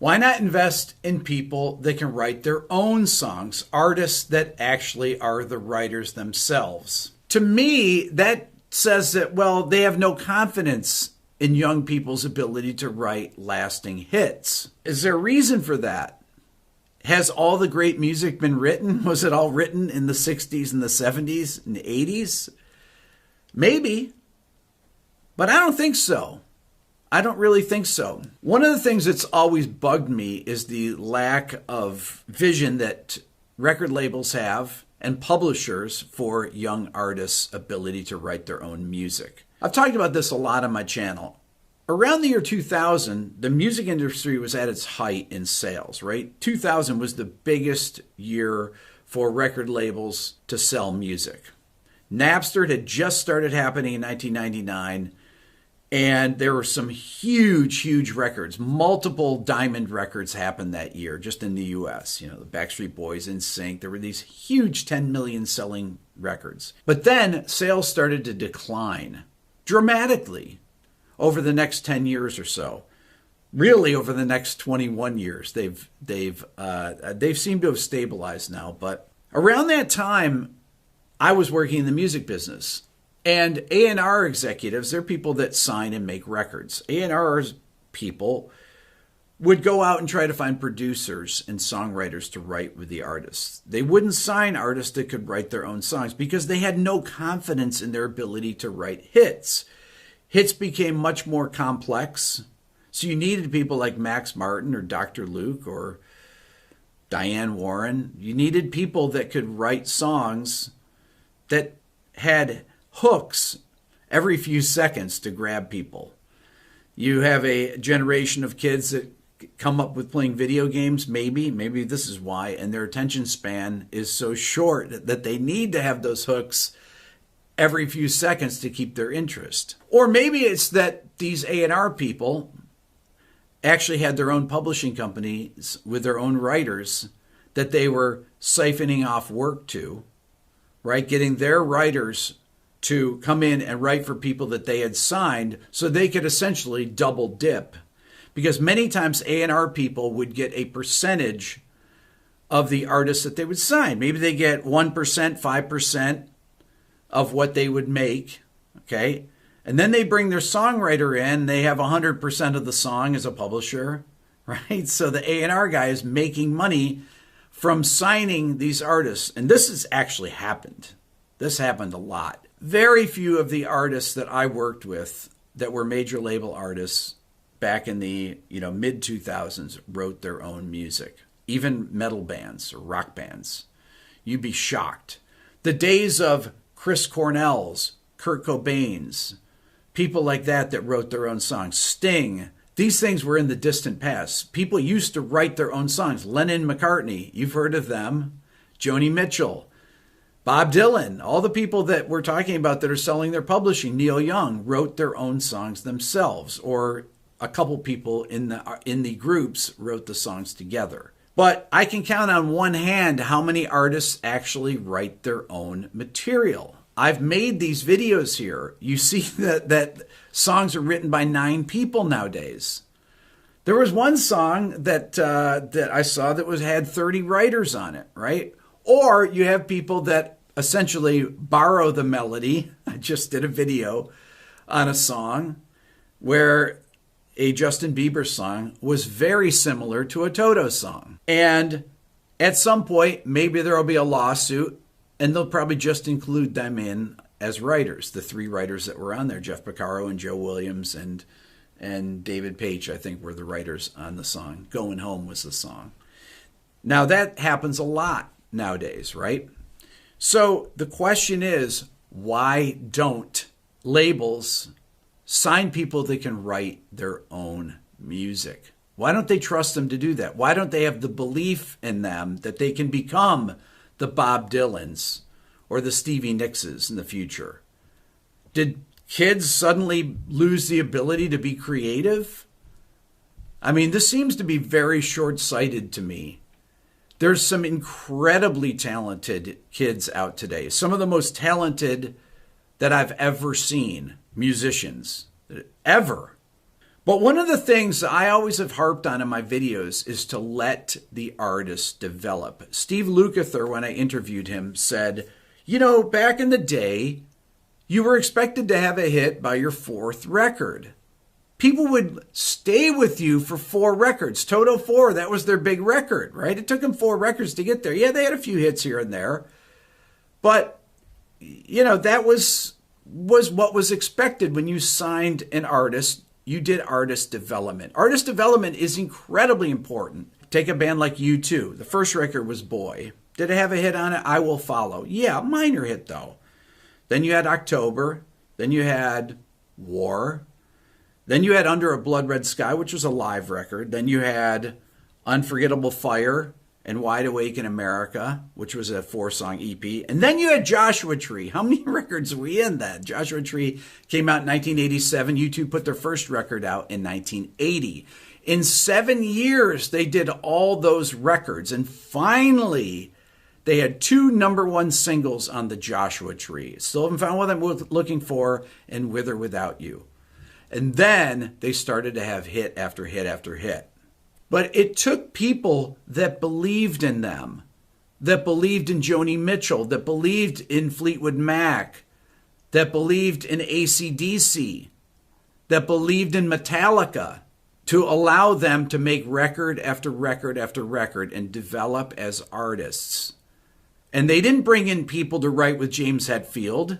Why not invest in people that can write their own songs, artists that actually are the writers themselves? To me, that says that, well, they have no confidence in young people's ability to write lasting hits. Is there a reason for that? Has all the great music been written? Was it all written in the 60s and the 70s and the 80s? Maybe, but I don't think so. I don't really think so. One of the things that's always bugged me is the lack of vision that record labels have and publishers for young artists' ability to write their own music. I've talked about this a lot on my channel. Around the year 2000, the music industry was at its height in sales, right? 2000 was the biggest year for record labels to sell music. Napster had just started happening in 1999, and there were some huge records. Multiple diamond records happened that year, just in the US. You know, the Backstreet Boys, NSYNC. There were these huge 10 million selling records. But then sales started to decline dramatically over the next 10 years or so. Really, over the next 21 years, they've seemed to have stabilized now. But around that time, I was working in the music business. And A&R executives, they're people that sign and make records. A&R people would go out and try to find producers and songwriters to write with the artists. They wouldn't sign artists that could write their own songs because they had no confidence in their ability to write hits. Hits became much more complex. So you needed people like Max Martin or Dr. Luke or Diane Warren. You needed people that could write songs that had hooks every few seconds to grab people. You have a generation of kids that come up with playing video games, maybe this is why, and their attention span is so short that they need to have those hooks every few seconds to keep their interest. Or maybe it's that these A&R people actually had their own publishing companies with their own writers that they were siphoning off work to, right? Getting their writers to come in and write for people that they had signed so they could essentially double dip. Because many times A&R people would get a percentage of the artists that they would sign. Maybe they get 1%, 5% of what they would make, okay? And then they bring their songwriter in, they have 100% of the song as a publisher, right? So the A&R guy is making money from signing these artists. And this has actually happened. This happened a lot. Very few of the artists that I worked with that were major label artists back in the mid 2000s wrote their own music. Even metal bands or rock bands. You'd be shocked. The days of Chris Cornell's, Kurt Cobain's, people like that wrote their own songs. Sting. These things were in the distant past. People used to write their own songs. Lennon, McCartney, you've heard of them. Joni Mitchell, Bob Dylan, all the people that we're talking about that are selling their publishing, Neil Young, wrote their own songs themselves, or a couple people in the groups wrote the songs together. But I can count on one hand how many artists actually write their own material. I've made these videos here. You see that songs are written by 9 people nowadays. There was one song that I saw that had 30 writers on it, right? Or you have people that essentially borrow the melody. I just did a video on a song where a Justin Bieber song was very similar to a Toto song. And at some point, maybe there will be a lawsuit, and they'll probably just include them in as writers. The 3 writers that were on there, Jeff Porcaro and Joe Williams and David Page, I think, were the writers on the song. Going Home was the song. Now, that happens a lot nowadays, right? So the question is, why don't labels sign people that can write their own music? Why don't they trust them to do that? Why don't they have the belief in them that they can become the Bob Dylans or the Stevie Nickses in the future? Did kids suddenly lose the ability to be creative? I mean, this seems to be very short-sighted to me. There's some incredibly talented kids out today. Some of the most talented that I've ever seen, musicians, ever. But one of the things I always have harped on in my videos is to let the artist develop. Steve Lukather, when I interviewed him, said, you know, back in the day, you were expected to have a hit by your fourth record. People would stay with you for 4 records. Toto 4, that was their big record, right? It took them 4 records to get there. Yeah, they had a few hits here and there. But, you know, that was what was expected when you signed an artist. You did artist development. Artist development is incredibly important. Take a band like U2. The first record was Boy. Did it have a hit on it? I Will Follow. Yeah, minor hit though. Then you had October. Then you had War. Then you had Under a Blood Red Sky, which was a live record. Then you had Unforgettable Fire and Wide Awake in America, which was a 4-song EP. And then you had Joshua Tree. How many records were we in then? Joshua Tree came out in 1987. U2 put their first record out in 1980. In 7 years, they did all those records. And finally, they had 2 number-1 singles on the Joshua Tree. Still haven't found what I'm looking for, and With or Without You. And then they started to have hit after hit after hit. But it took people that believed in them, that believed in Joni Mitchell, that believed in Fleetwood Mac, that believed in AC/DC, that believed in Metallica, to allow them to make record after record after record and develop as artists. And they didn't bring in people to write with James Hetfield.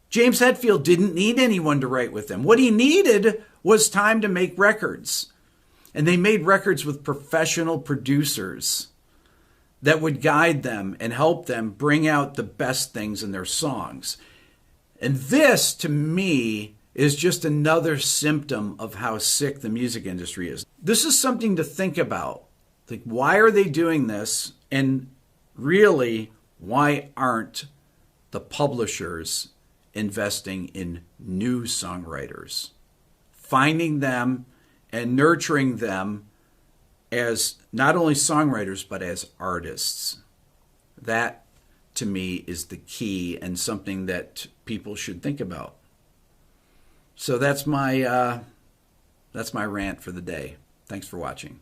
James Hetfield didn't need anyone to write with him. What he needed was time to make records. And they made records with professional producers that would guide them and help them bring out the best things in their songs. And this, to me, is just another symptom of how sick the music industry is. This is something to think about. Like, why are they doing this? And really, why aren't the publishers investing in new songwriters, finding them and nurturing them as not only songwriters, but as artists? That, to me, is the key and something that people should think about. So that's my rant for the day. Thanks for watching.